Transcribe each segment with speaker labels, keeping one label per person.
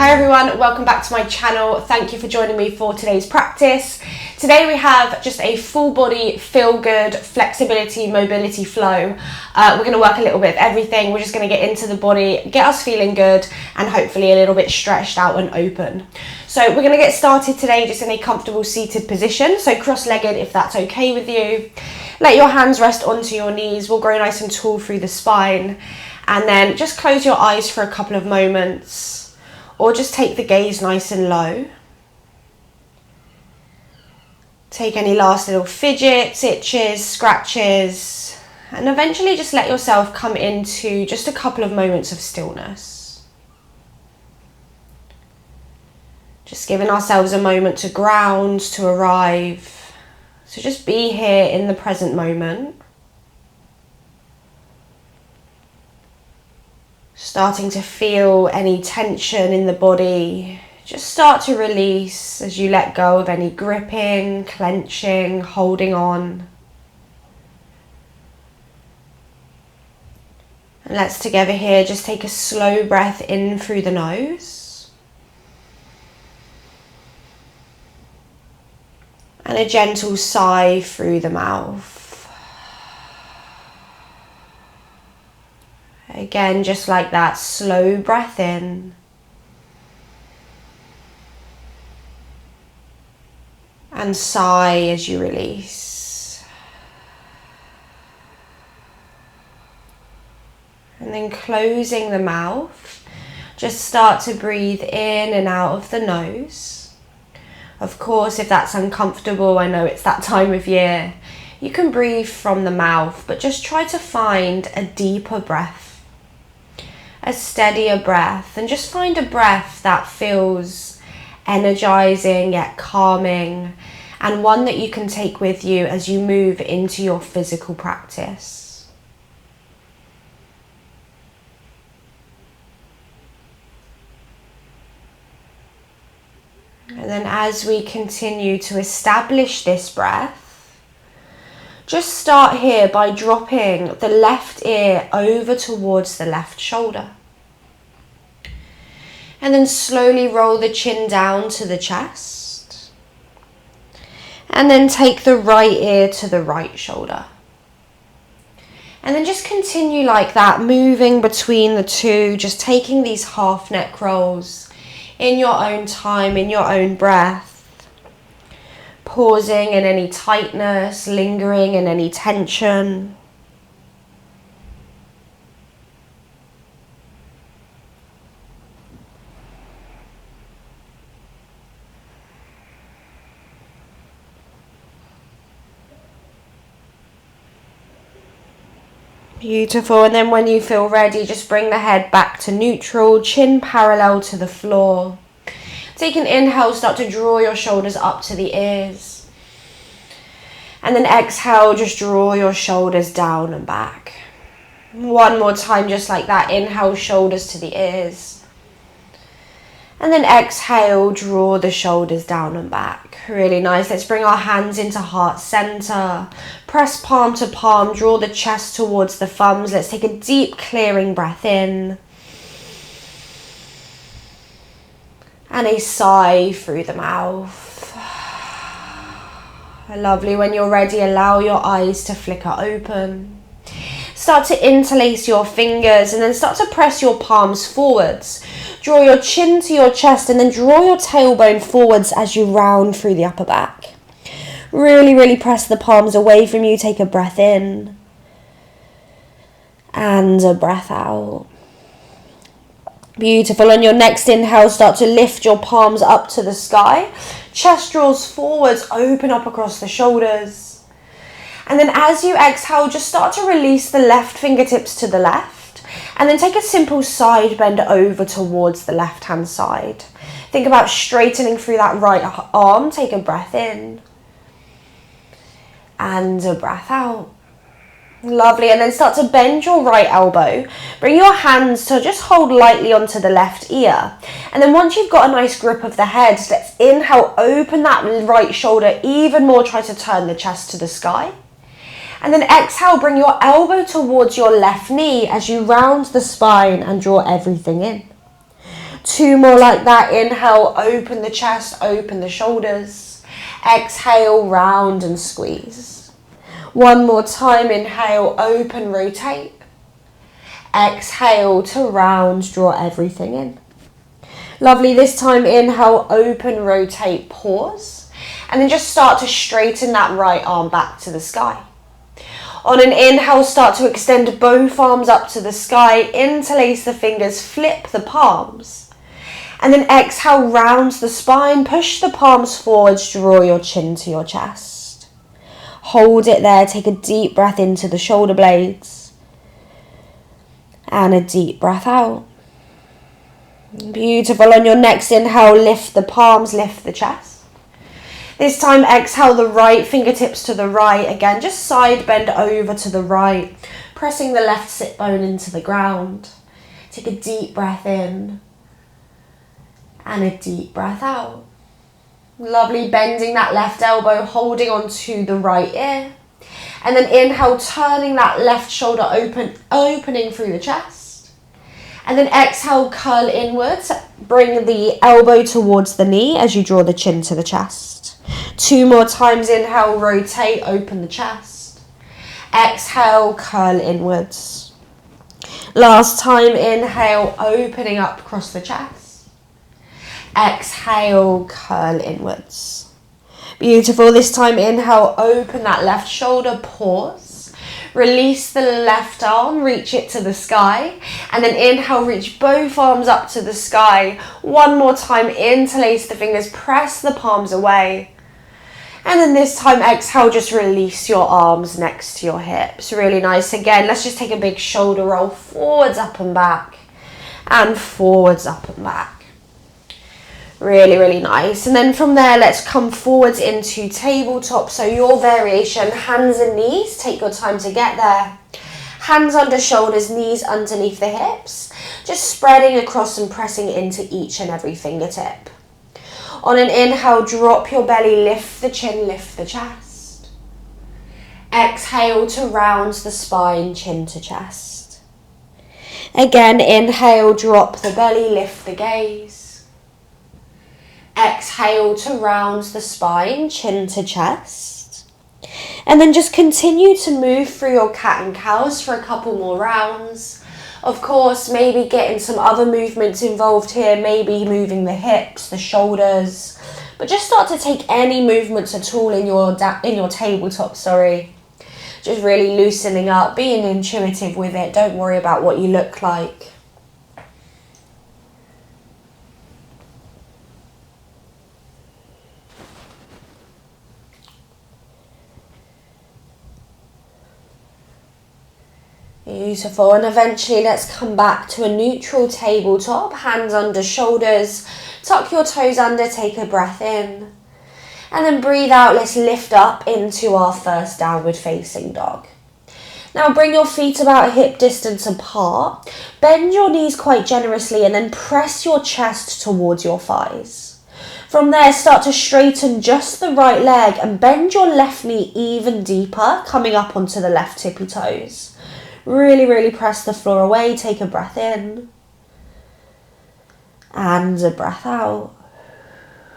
Speaker 1: Hi everyone, welcome back to my channel. Thank you for joining me for today's practice. Today we have just a full body, feel good, flexibility, mobility flow. We're going to work a little bit of everything. We're just going to get into the body, get us feeling good and hopefully a little bit stretched out and open. So we're going to get started today just in a comfortable seated position. So cross-legged if that's okay with you. Let your hands rest onto your knees. We'll grow nice and tall through the spine. And then just close your eyes for a couple of moments. Or just take the gaze nice and low. Take any last little fidgets, itches, scratches, and eventually just let yourself come into just a couple of moments of stillness. Just giving ourselves a moment to ground, to arrive. So just be here in the present moment. Starting to feel any tension in the body, just start to release as you let go of any gripping, clenching, holding on. And let's together here just take a slow breath in through the nose. And a gentle sigh through the mouth. Again, just like that, slow breath in. And sigh as you release. And then closing the mouth, just start to breathe in and out of the nose. Of course, if that's uncomfortable, I know it's that time of year, you can breathe from the mouth, but just try to find a deeper breath. A steadier breath, and just find a breath that feels energizing yet calming, and one that you can take with you as you move into your physical practice. And then as we continue to establish this breath, just start here by dropping the left ear over towards the left shoulder. And then slowly roll the chin down to the chest. And then take the right ear to the right shoulder. And then just continue like that, moving between the two, just taking these half neck rolls in your own time, in your own breath. Pausing in any tightness, lingering in any tension. Beautiful, and then when you feel ready, just bring the head back to neutral, chin parallel to the floor. Take an inhale, start to draw your shoulders up to the ears. And then exhale, just draw your shoulders down and back. One more time, just like that. Inhale, shoulders to the ears. And then exhale, draw the shoulders down and back. Really nice. Let's bring our hands into heart center. Press palm to palm, draw the chest towards the thumbs. Let's take a deep clearing breath in. And a sigh through the mouth. Lovely. When you're ready, allow your eyes to flicker open. Start to interlace your fingers and then start to press your palms forwards. Draw your chin to your chest and then draw your tailbone forwards as you round through the upper back. Really press the palms away from you. Take a breath in. And a breath out. Beautiful. On your next inhale, start to lift your palms up to the sky. Chest draws forwards, open up across the shoulders. And then as you exhale, just start to release the left fingertips to the left. And then take a simple side bend over towards the left hand side. Think about straightening through that right arm. Take a breath in. And a breath out. Lovely, and then start to bend your right elbow. Bring your hands to just hold lightly onto the left ear. And then once you've got a nice grip of the head, let's inhale, open that right shoulder even more. Try to turn the chest to the sky. And then exhale, bring your elbow towards your left knee as you round the spine and draw everything in. 2 more like that. Inhale, open the chest, open the shoulders. Exhale, round and squeeze. 1 more time. Inhale, open, rotate. Exhale to round, draw everything in. Lovely. This time, inhale, open, rotate, pause. And then just start to straighten that right arm back to the sky. On an inhale, start to extend both arms up to the sky. Interlace the fingers, flip the palms. And then exhale, round the spine, push the palms forwards, draw your chin to your chest. Hold it there, take a deep breath into the shoulder blades. And a deep breath out. Beautiful. On your next inhale, lift the palms, lift the chest. This time, exhale the right fingertips to the right. Again, just side bend over to the right, pressing the left sit bone into the ground. Take a deep breath in and a deep breath out. Lovely. Bending that left elbow, holding onto the right ear. And then inhale, turning that left shoulder opening through the chest. And then exhale, curl inwards. Bring the elbow towards the knee as you draw the chin to the chest. 2 more times. Inhale, rotate, open the chest. Exhale, curl inwards. Last time. Inhale, opening up across the chest. Exhale, curl inwards. Beautiful. This time, inhale, open that left shoulder, pause. Release the left arm, reach it to the sky. And then inhale, reach both arms up to the sky. 1 more time, interlace the fingers, press the palms away. And then this time, exhale, just release your arms next to your hips. Really nice. Again, let's just take a big shoulder roll, forwards, up and back. And forwards, up and back. Really, really nice. And then from there, let's come forwards into tabletop. So your variation, hands and knees. Take your time to get there. Hands under shoulders, knees underneath the hips. Just spreading across and pressing into each and every fingertip. On an inhale, drop your belly, lift the chin, lift the chest. Exhale to round the spine, chin to chest. Again, inhale, drop the belly, lift the gaze. Exhale to round the spine, chin to chest. And then just continue to move through your cat and cows for a couple more rounds. Of course, maybe getting some other movements involved here, maybe moving the hips, the shoulders, but just start to take any movements at all in your tabletop, Just really loosening up, being intuitive with it. Don't worry about what you look like. Beautiful. And eventually let's come back to a neutral tabletop, hands under shoulders, tuck your toes under, take a breath in. And then breathe out, let's lift up into our first downward facing dog. Now bring your feet about hip distance apart, bend your knees quite generously and then press your chest towards your thighs. From there, start to straighten just the right leg and bend your left knee even deeper, coming up onto the left tippy toes. Really, really press the floor away. Take a breath in. And a breath out.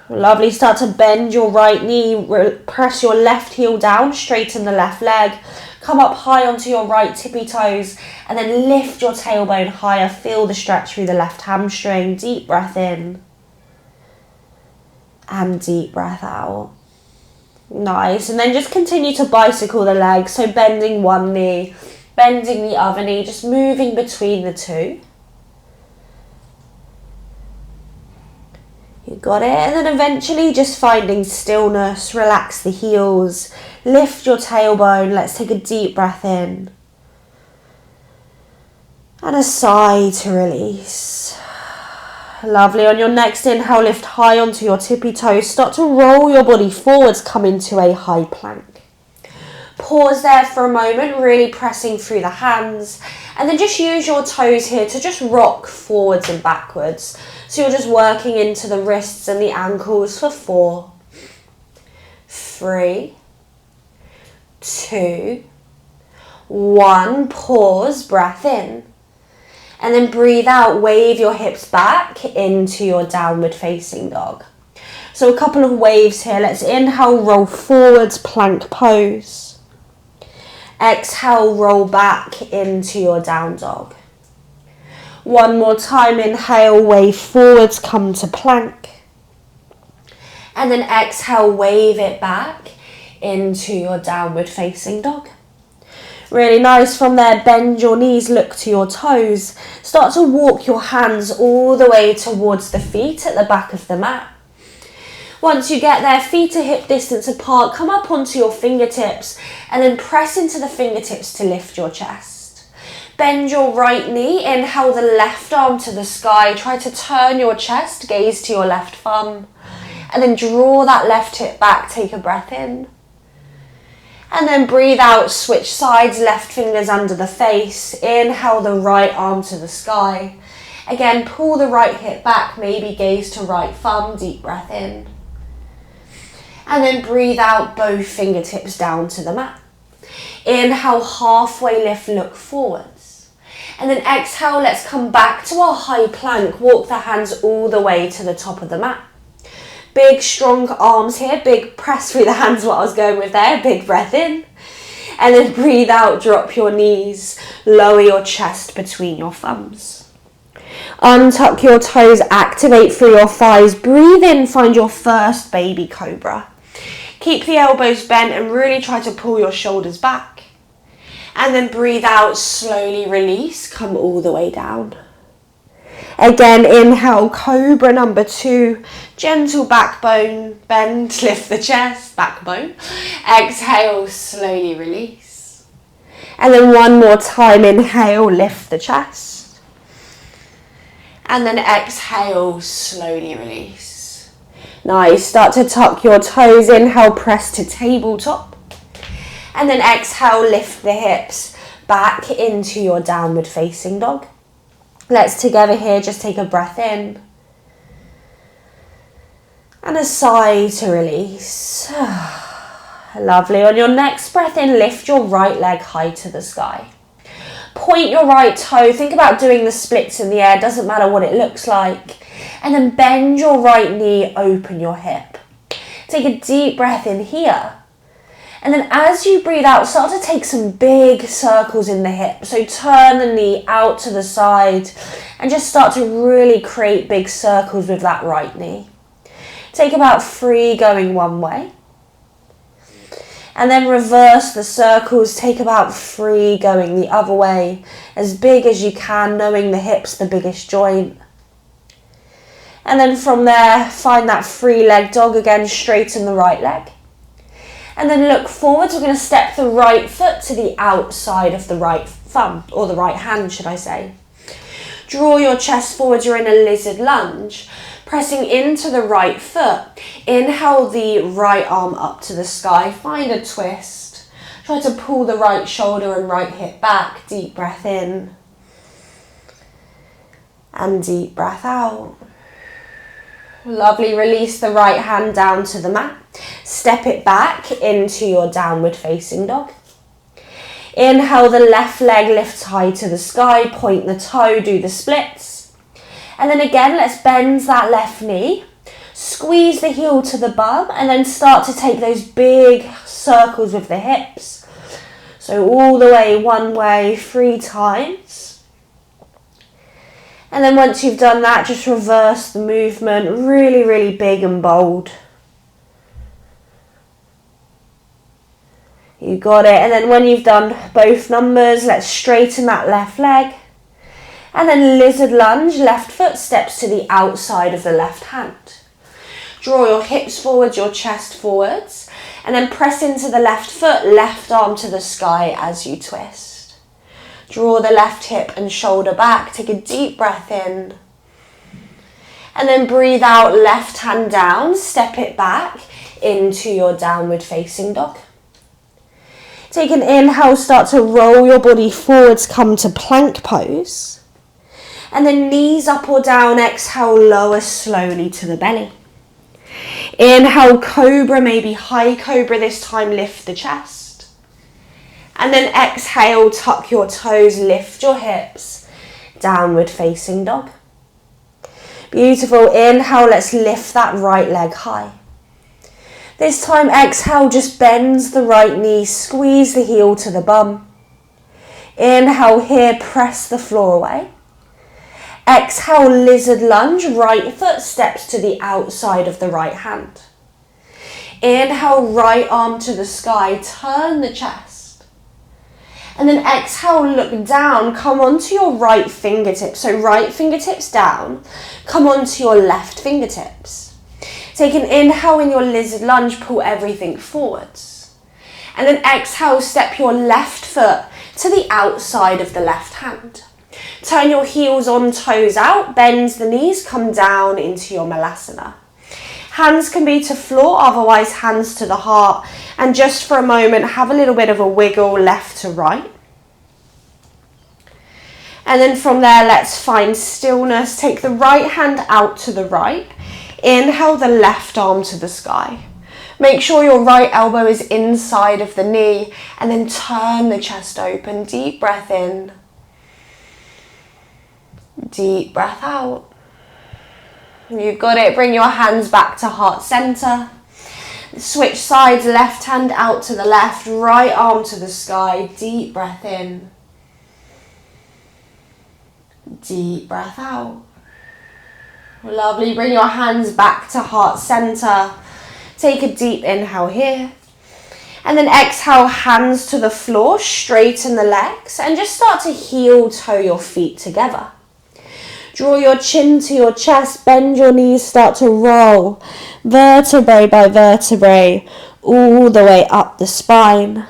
Speaker 1: Lovely. Start to bend your right knee. Press your left heel down. Straighten the left leg. Come up high onto your right tippy toes. And then lift your tailbone higher. Feel the stretch through the left hamstring. Deep breath in. And deep breath out. Nice. And then just continue to bicycle the legs. So bending one knee, bending the other knee, just moving between the two. You got it. And then eventually just finding stillness, relax the heels, lift your tailbone. Let's take a deep breath in. And a sigh to release. Lovely. On your next inhale, lift high onto your tippy toes. Start to roll your body forwards, come into a high plank. Pause there for a moment, really pressing through the hands. And then just use your toes here to just rock forwards and backwards. So you're just working into the wrists and the ankles for 4, 3, 2, 1. Pause, breath in. And then breathe out, wave your hips back into your downward facing dog. So a couple of waves here. Let's inhale, roll forwards, plank pose. Exhale, roll back into your down dog. One more time, inhale, wave forwards, come to plank. And then exhale, wave it back into your downward facing dog. Really nice. From there, bend your knees, look to your toes. Start to walk your hands all the way towards the feet at the back of the mat. Once you get there, feet to hip distance apart, come up onto your fingertips and then press into the fingertips to lift your chest. Bend your right knee, inhale the left arm to the sky. Try to turn your chest, gaze to your left thumb. And then draw that left hip back, take a breath in. And then breathe out, switch sides, left fingers under the face. Inhale the right arm to the sky. Again, pull the right hip back, maybe gaze to right thumb, deep breath in. And then breathe out, both fingertips down to the mat. Inhale, halfway lift, look forwards. And then exhale, let's come back to our high plank. Walk the hands all the way to the top of the mat. Big, strong arms here. Big press through the hands, what I was going with there. Big breath in. And then breathe out, drop your knees. Lower your chest between your thumbs. Untuck your toes, activate through your thighs. Breathe in, find your first baby cobra. Keep the elbows bent and really try to pull your shoulders back. And then breathe out, slowly release, come all the way down. Again, inhale, cobra number 2. Gentle backbone bend, lift the chest, backbone. Exhale, slowly release. And then one more time, inhale, lift the chest. And then exhale, slowly release. Nice, start to tuck your toes, inhale, press to tabletop. And then exhale, lift the hips back into your downward facing dog. Let's together here just take a breath in. And a sigh to release. Lovely. On your next breath in, lift your right leg high to the sky. Point your right toe. Think about doing the splits in the air. Doesn't matter what it looks like. And then bend your right knee, open your hip. Take a deep breath in here. And then as you breathe out, start to take some big circles in the hip. So turn the knee out to the side and just start to really create big circles with that right knee. Take about 3 going one way. And then reverse the circles, take about 3 going the other way. As big as you can, knowing the hip's the biggest joint. And then from there, find that 3-leg dog again, straighten the right leg. And then look forwards. We're going to step the right foot to the outside of the right thumb, or the right hand, should I say. Draw your chest forwards. You're in a lizard lunge. Pressing into the right foot. Inhale the right arm up to the sky. Find a twist. Try to pull the right shoulder and right hip back. Deep breath in. And deep breath out. Lovely. Release the right hand down to the mat. Step it back into your downward facing dog. Inhale, the left leg lifts high to the sky. Point the toe, do the splits. And then again, let's bend that left knee. Squeeze the heel to the bum and then start to take those big circles with the hips. So all the way, one way, 3 times. And then once you've done that, just reverse the movement. Really, really big and bold. You got it. And then when you've done both numbers, let's straighten that left leg. And then lizard lunge, left foot steps to the outside of the left hand. Draw your hips forwards, your chest forwards. And then press into the left foot, left arm to the sky as you twist. Draw the left hip and shoulder back. Take a deep breath in. And then breathe out, left hand down. Step it back into your downward facing dog. Take an inhale, start to roll your body forwards, come to plank pose. And then knees up or down, exhale, lower slowly to the belly. Inhale, cobra, maybe high cobra this time, lift the chest. And then exhale, tuck your toes, lift your hips. downward facing dog. Beautiful. Inhale, let's lift that right leg high. This time, exhale, just bends the right knee, squeeze the heel to the bum. Inhale here, press the floor away. Exhale, lizard lunge, right foot steps to the outside of the right hand. Inhale, right arm to the sky, turn the chest. And then exhale, look down, come onto your right fingertips. So right fingertips down, come onto your left fingertips. Take an inhale in your lizard lunge, pull everything forwards. And then exhale, step your left foot to the outside of the left hand. Turn your heels on, toes out, bend the knees, come down into your Malasana. Hands can be to floor, otherwise hands to the heart. And just for a moment, have a little bit of a wiggle left to right. And then from there, let's find stillness. Take the right hand out to the right. Inhale the left arm to the sky. Make sure your right elbow is inside of the knee, and then turn the chest open. Deep breath in. Deep breath out. You've got it. Bring your hands back to heart center. Switch sides, left hand out to the left, right arm to the sky. Deep breath in. Deep breath out. Lovely. Bring your hands back to heart center. Take a deep inhale here. And then exhale, hands to the floor, straighten the legs, and just start to heel toe your feet together. Draw your chin to your chest, bend your knees, start to roll, vertebrae by vertebrae, all the way up the spine.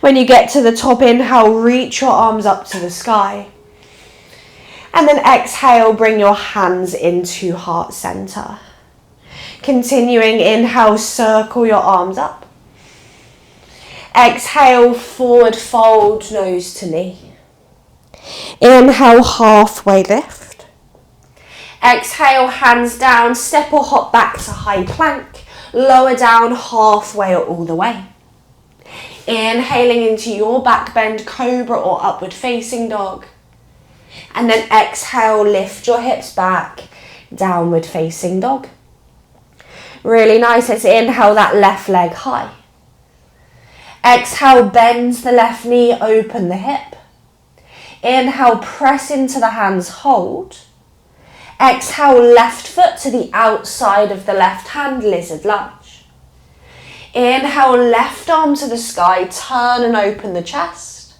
Speaker 1: When you get to the top, inhale, reach your arms up to the sky. And then exhale, bring your hands into heart center. Continuing, inhale, circle your arms up. Exhale, forward fold, nose to knee. Inhale, halfway lift. Exhale, hands down, step or hop back to high plank. Lower down, halfway or all the way. Inhaling into your back bend, cobra or upward facing dog. And then exhale, lift your hips back, downward facing dog. Really nice. Let's inhale that left leg high. Exhale, bend the left knee, open the hip. Inhale, press into the hands, hold. Exhale, left foot to the outside of the left hand, lizard lunge. Inhale, left arm to the sky, turn and open the chest.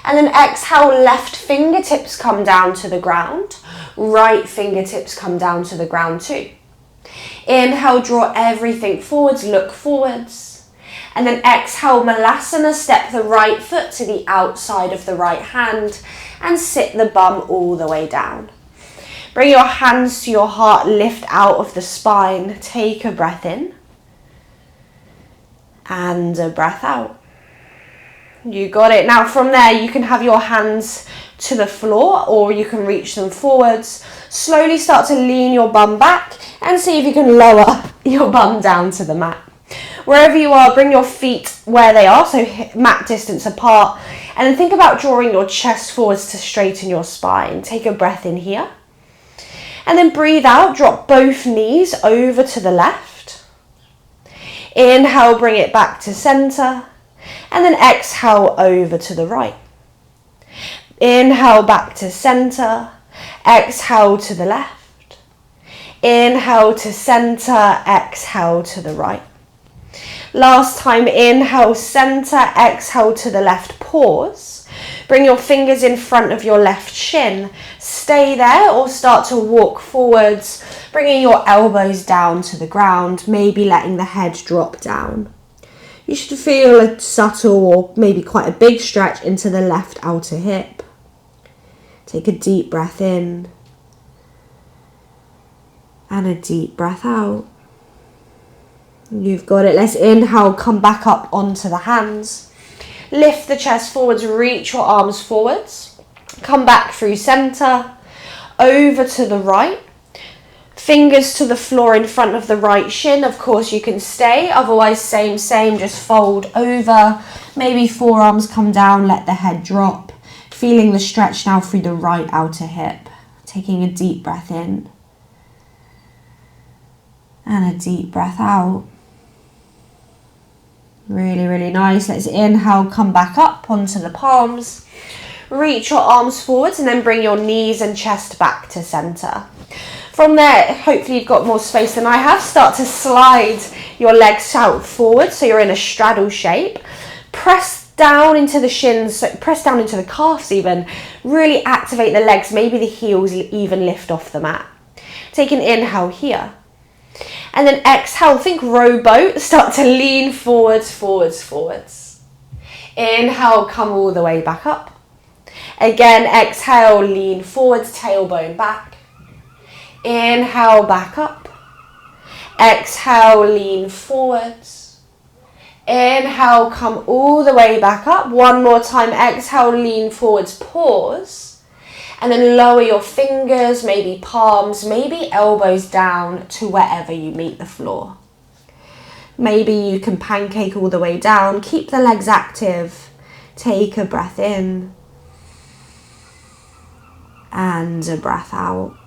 Speaker 1: And then exhale, left fingertips come down to the ground. Right fingertips come down to the ground too. Inhale, draw everything forwards, look forwards. And then exhale, Malasana, step the right foot to the outside of the right hand and sit the bum all the way down. Bring your hands to your heart, lift out of the spine. Take a breath in and a breath out. You got it. Now from there, you can have your hands to the floor or you can reach them forwards. Slowly start to lean your bum back and see if you can lower your bum down to the mat. Wherever you are, bring your feet where they are, so mat distance apart. And then think about drawing your chest forwards to straighten your spine. Take a breath in here. And then breathe out, drop both knees over to the left. Inhale, bring it back to center. And then exhale over to the right. Inhale back to center. Exhale to the left. Inhale to center. Exhale to the right. Last time, inhale, center, exhale to the left, pause. Bring your fingers in front of your left shin. Stay there or start to walk forwards, bringing your elbows down to the ground, maybe letting the head drop down. You should feel a subtle or maybe quite a big stretch into the left outer hip. Take a deep breath in and a deep breath out. You've got it. Let's inhale, come back up onto the hands. Lift the chest forwards, reach your arms forwards. Come back through center, over to the right. Fingers to the floor in front of the right shin. Of course you can stay, otherwise same, just fold over. Maybe forearms come down, let the head drop. Feeling the stretch now through the right outer hip. Taking a deep breath in. And a deep breath out. Really, really nice. Let's inhale, come back up onto the palms. Reach your arms forwards and then bring your knees and chest back to center. From there, hopefully you've got more space than I have. Start to slide your legs out forward so you're in a straddle shape. Press down into the shins, so press down into the calves even. Really activate the legs, maybe the heels even lift off the mat. Take an inhale here. And then exhale, think rowboat. Start to lean forwards, forwards, forwards. Inhale, come all the way back up. Again, exhale, lean forwards, tailbone back. Inhale, back up. Exhale, lean forwards. Inhale, come all the way back up. One more time, exhale, lean forwards, pause. And then lower your fingers, maybe palms, maybe elbows down to wherever you meet the floor. Maybe you can pancake all the way down. Keep the legs active. Take a breath in. And a breath out.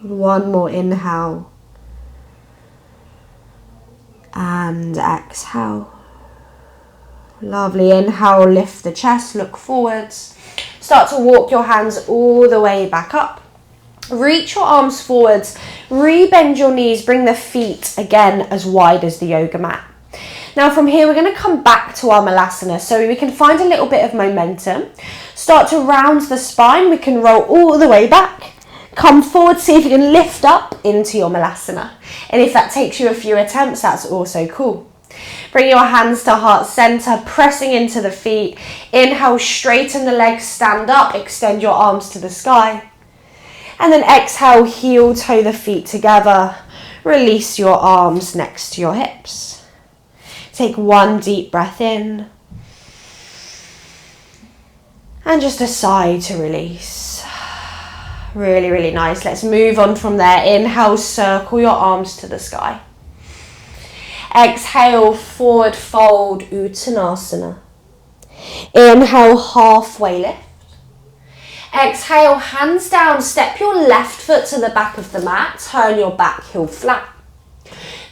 Speaker 1: One more inhale. And exhale. Lovely. Inhale, lift the chest, look forwards. Start to walk your hands all the way back up. Reach your arms forwards. Rebend your knees. Bring the feet again as wide as the yoga mat. Now from here, we're going to come back to our Malasana so we can find a little bit of momentum. Start to round the spine. We can roll all the way back. Come forward, see if you can lift up into your Malasana. And if that takes you a few attempts, that's also cool. Bring your hands to heart center, pressing into the feet. Inhale, straighten the legs, stand up, extend your arms to the sky. And then exhale, heel toe the feet together. Release your arms next to your hips. Take one deep breath in. And just a sigh to release. Really, really nice. Let's move on from there. Inhale, circle your arms to the sky. Exhale, forward fold, Uttanasana. Inhale, halfway lift. Exhale, hands down, step your left foot to the back of the mat, turn your back heel flat.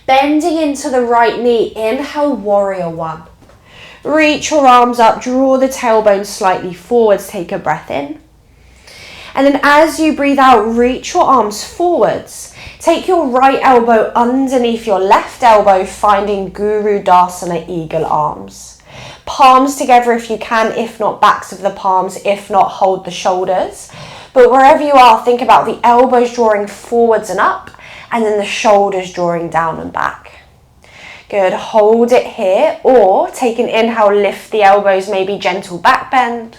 Speaker 1: Bending into the right knee, inhale, warrior one. Reach your arms up, draw the tailbone slightly forwards, take a breath in. And then as you breathe out, reach your arms forwards. Take your right elbow underneath your left elbow, finding Guru Dasana, eagle arms. Palms together if you can, if not backs of the palms, if not hold the shoulders. But wherever you are, think about the elbows drawing forwards and up, and then the shoulders drawing down and back. Good, hold it here, or take an inhale, lift the elbows, maybe gentle back bend.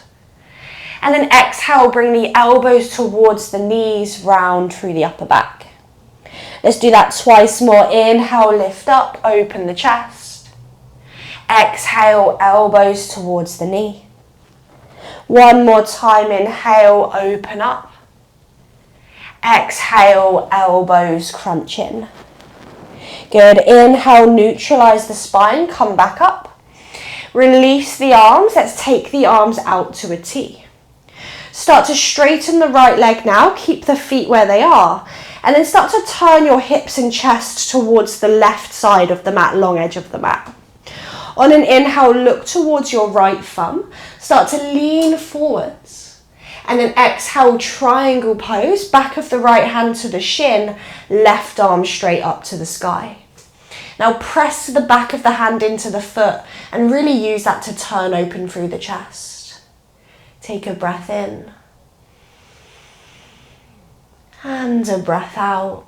Speaker 1: And then exhale, bring the elbows towards the knees, round through the upper back. Let's do that twice more. Inhale, lift up, open the chest. Exhale, elbows towards the knee. One more time, inhale, open up. Exhale, elbows crunch in. Good, inhale, neutralize the spine, come back up. Release the arms, let's take the arms out to a T. Start to straighten the right leg now, keep the feet where they are. And then start to turn your hips and chest towards the left side of the mat, long edge of the mat. On an inhale, look towards your right thumb. Start to lean forwards. And then exhale, triangle pose, back of the right hand to the shin, left arm straight up to the sky. Now press the back of the hand into the foot and really use that to turn open through the chest. Take a breath in. And a breath out.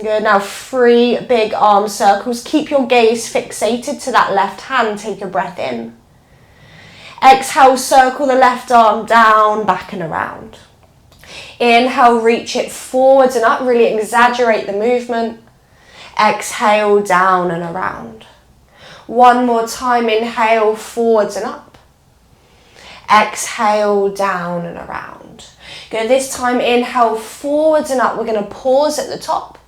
Speaker 1: Good, now 3 big arm circles. Keep your gaze fixated to that left hand. Take a breath in. Exhale, circle the left arm down, back and around. Inhale, reach it forwards and up. Really exaggerate the movement. Exhale, down and around. One more time, inhale, forwards and up. Exhale, down and around. Good, this time inhale, forwards and up. We're going to pause at the top.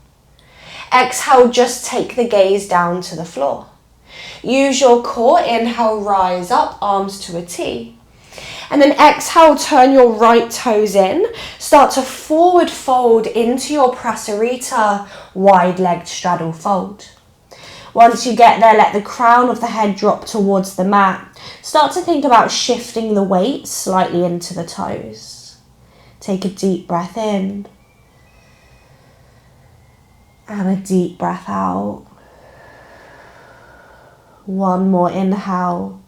Speaker 1: Exhale, just take the gaze down to the floor. Use your core. Inhale, rise up, arms to a T. And then exhale, turn your right toes in. Start to forward fold into your prasarita, wide-legged straddle fold. Once you get there, let the crown of the head drop towards the mat. Start to think about shifting the weight slightly into the toes. Take a deep breath in. And a deep breath out. One more inhale.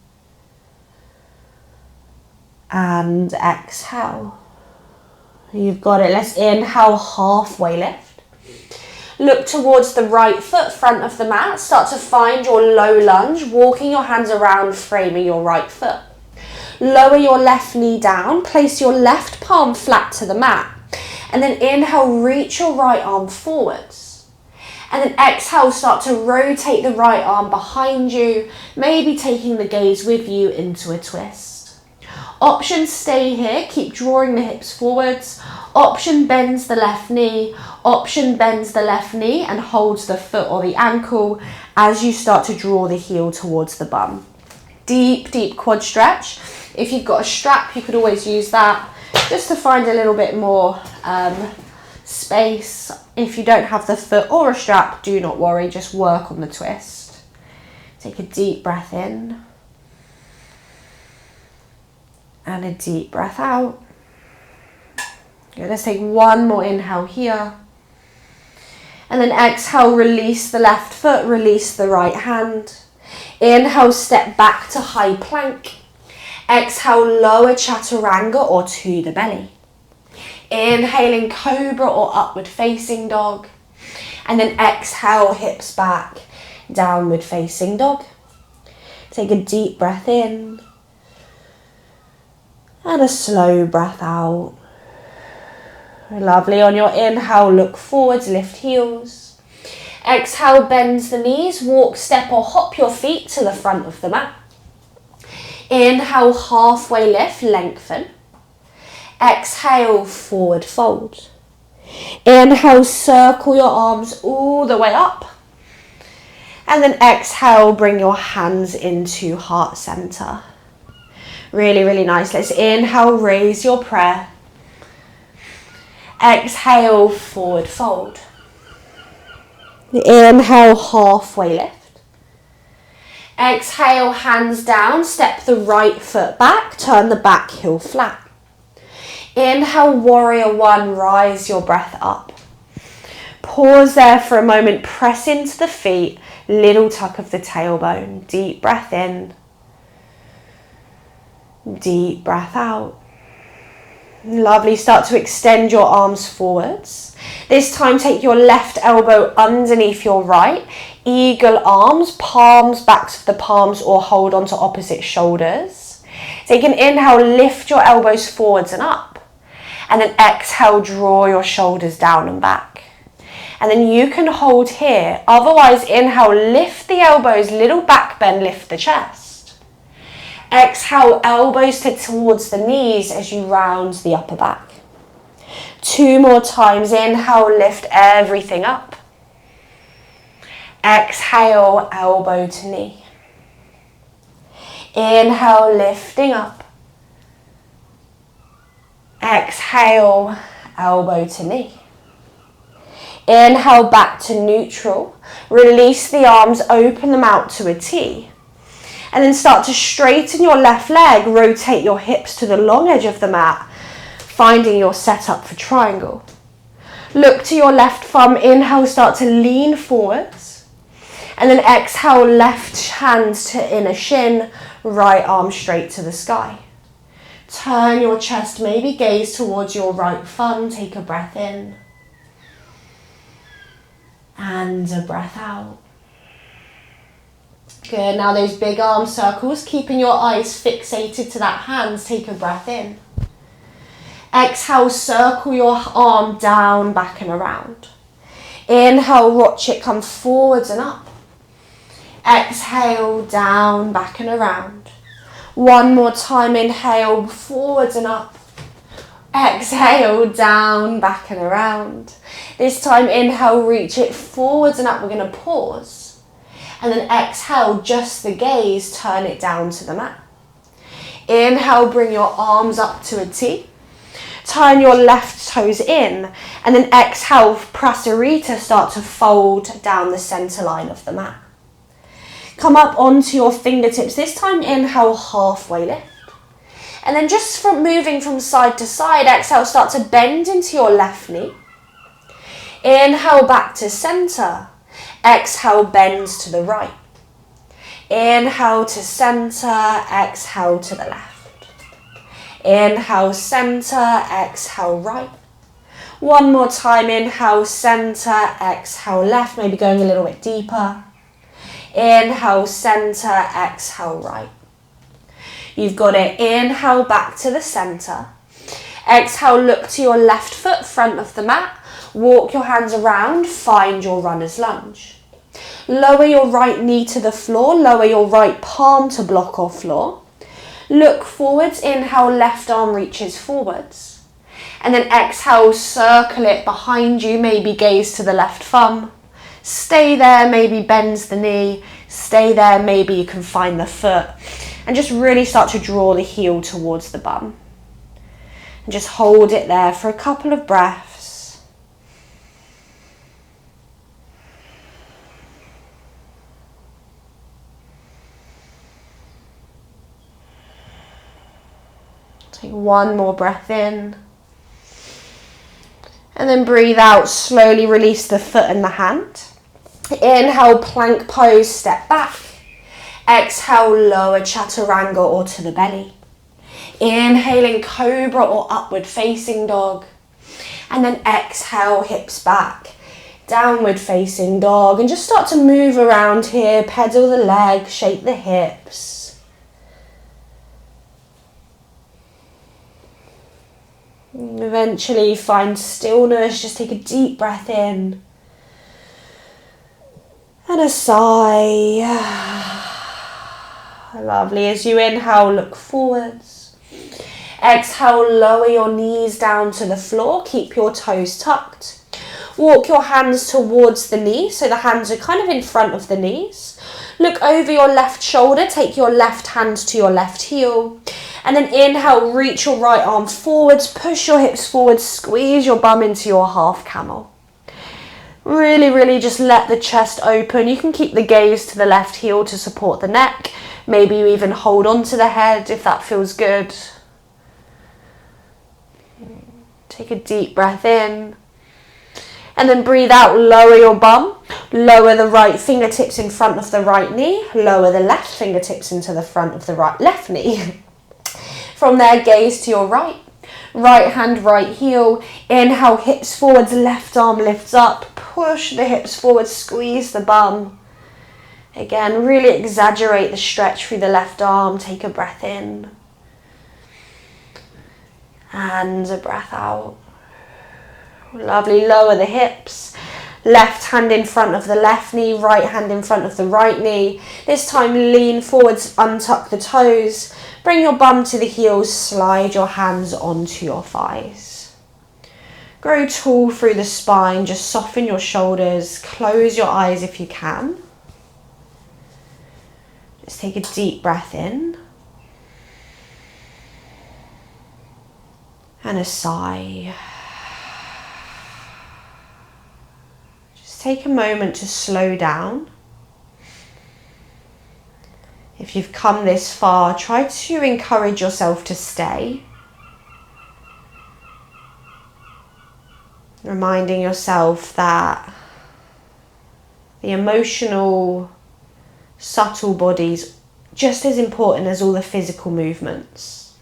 Speaker 1: And exhale. You've got it. Let's inhale, halfway lift. Look towards the right foot, front of the mat. Start to find your low lunge, walking your hands around, framing your right foot. Lower your left knee down, place your left palm flat to the mat. And then inhale, reach your right arm forwards. And then exhale, start to rotate the right arm behind you, maybe taking the gaze with you into a twist. Option, stay here, keep drawing the hips forwards. Option, bends the left knee. Option, bends the left knee and holds the foot or the ankle as you start to draw the heel towards the bum. Deep, deep quad stretch. If you've got a strap, you could always use that just to find a little bit more space. If you don't have the foot or a strap, do not worry, just work on the twist. Take a deep breath in. And a deep breath out. Good. Let's take one more inhale here. And then exhale, release the left foot, release the right hand. Inhale, step back to high plank. Exhale, lower chaturanga or to the belly. Inhaling cobra or upward facing dog. And then exhale, hips back, downward facing dog. Take a deep breath in. And a slow breath out. Lovely. On your inhale, look forwards, lift heels. Exhale, bends the knees, walk, step or hop your feet to the front of the mat. Inhale, halfway lift, lengthen. Exhale, forward fold. Inhale, circle your arms all the way up. And then exhale, bring your hands into heart center. Really, really nice. Let's inhale, raise your prayer. Exhale, forward fold. Inhale, halfway lift. Exhale, hands down, step the right foot back, turn the back heel flat. Inhale, warrior one, rise your breath up. Pause there for a moment, press into the feet, little tuck of the tailbone. Deep breath in. Deep breath out. Lovely. Start to extend your arms forwards. This time take your left elbow underneath your right. Eagle arms, palms, backs of the palms or hold onto opposite shoulders. Take an inhale, lift your elbows forwards and up. And then exhale, draw your shoulders down and back. And then you can hold here. Otherwise, inhale, lift the elbows, little back bend, lift the chest. Exhale, elbows towards the knees as you round the upper back. Two more times. Inhale, lift everything up. Exhale, elbow to knee. Inhale, lifting up. Exhale, elbow to knee. Inhale, back to neutral. Release the arms, open them out to a T. And then start to straighten your left leg, rotate your hips to the long edge of the mat, finding your setup for triangle. Look to your left thumb, inhale, start to lean forwards. And then exhale, left hands to inner shin, right arm straight to the sky. Turn your chest, maybe gaze towards your right thumb, take a breath in. And a breath out. Good, now those big arm circles, keeping your eyes fixated to that hands, take a breath in. Exhale, circle your arm down, back and around. Inhale, watch it come forwards and up. Exhale, down, back and around. One more time, inhale, forwards and up. Exhale, down, back and around. This time, inhale, reach it forwards and up. We're going to pause. And then exhale, just the gaze, turn it down to the mat. Inhale, bring your arms up to a T. Turn your left toes in, and then exhale, prasarita, start to fold down the center line of the mat. Come up onto your fingertips. This time, inhale, halfway lift. And then just from moving from side to side, exhale, start to bend into your left knee. Inhale, back to center. Exhale, bends to the right. Inhale to center, exhale to the left. Inhale, center, exhale, right. One more time, inhale, center, exhale, left, maybe going a little bit deeper. Inhale, center, exhale, right. You've got it. Inhale, back to the center. Exhale, look to your left foot, front of the mat. Walk your hands around, find your runner's lunge. Lower your right knee to the floor, lower your right palm to block or floor. Look forwards, inhale, left arm reaches forwards. And then exhale, circle it behind you, maybe gaze to the left thumb. Stay there, maybe bends the knee. Stay there, maybe you can find the foot. And just really start to draw the heel towards the bum. And just hold it there for a couple of breaths. Take one more breath in. And then breathe out, slowly release the foot and the hand. Inhale, plank pose, step back. Exhale, lower chaturanga or to the belly. Inhaling cobra or upward facing dog. And then exhale, hips back. Downward facing dog. And just start to move around here, pedal the leg, shake the hips. Eventually find stillness, just take a deep breath in and a sigh. Lovely. As you inhale, look forwards. Exhale, lower your knees down to the floor, keep your toes tucked. Walk your hands towards the knees, so the hands are kind of in front of the knees. Look over your left shoulder, take your left hand to your left heel. And then inhale, reach your right arm forwards, push your hips forwards, squeeze your bum into your half camel. Really, really just let the chest open. You can keep the gaze to the left heel to support the neck. Maybe you even hold on to the head if that feels good. Take a deep breath in. And then breathe out, lower your bum. Lower the right fingertips in front of the right knee. Lower the left fingertips into the front of the left knee. From there, gaze to your right. Right hand, right heel. Inhale, hips forwards, left arm lifts up. Push the hips forward, squeeze the bum. Again, really exaggerate the stretch through the left arm. Take a breath in. And a breath out. Lovely, lower the hips. Left hand in front of the left knee, right hand in front of the right knee. This time lean forwards, untuck the toes. Bring your bum to the heels, slide your hands onto your thighs. Grow tall through the spine, just soften your shoulders, close your eyes if you can. Just take a deep breath in. And a sigh. Just take a moment to slow down. If you've come this far, try to encourage yourself to stay. Reminding yourself that the emotional, subtle body's just as important as all the physical movements.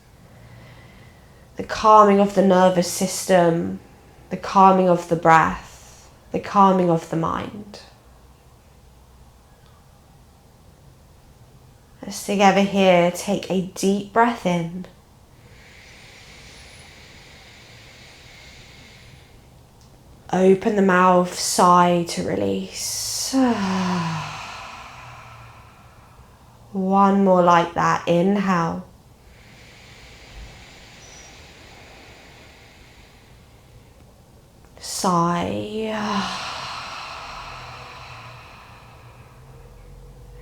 Speaker 1: The calming of the nervous system, the calming of the breath, the calming of the mind. Let's together here take a deep breath in. Open the mouth, sigh to release. One more like that. Inhale. Sigh.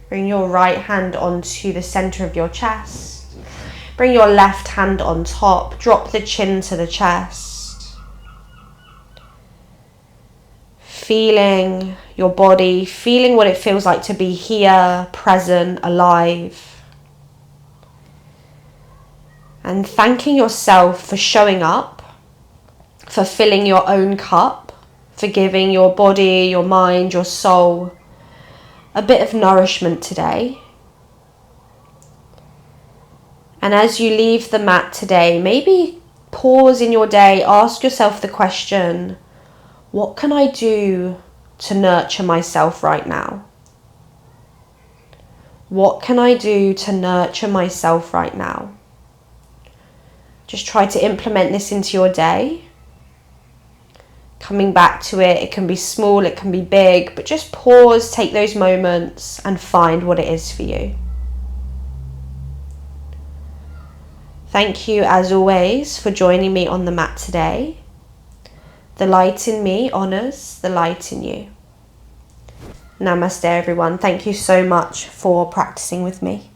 Speaker 1: Bring your right hand onto the center of your chest. Bring your left hand on top. Drop the chin to the chest. Feeling your body, feeling what it feels like to be here, present, alive. And thanking yourself for showing up, for filling your own cup, for giving your body, your mind, your soul a bit of nourishment today. And as you leave the mat today, maybe pause in your day, ask yourself the question, what can I do to nurture myself right now? What can I do to nurture myself right now? Just try to implement this into your day. Coming back to it, it can be small, it can be big, but just pause, take those moments and find what it is for you. Thank you as always for joining me on the mat today. The light in me honors the light in you. Namaste everyone. Thank you so much for practicing with me.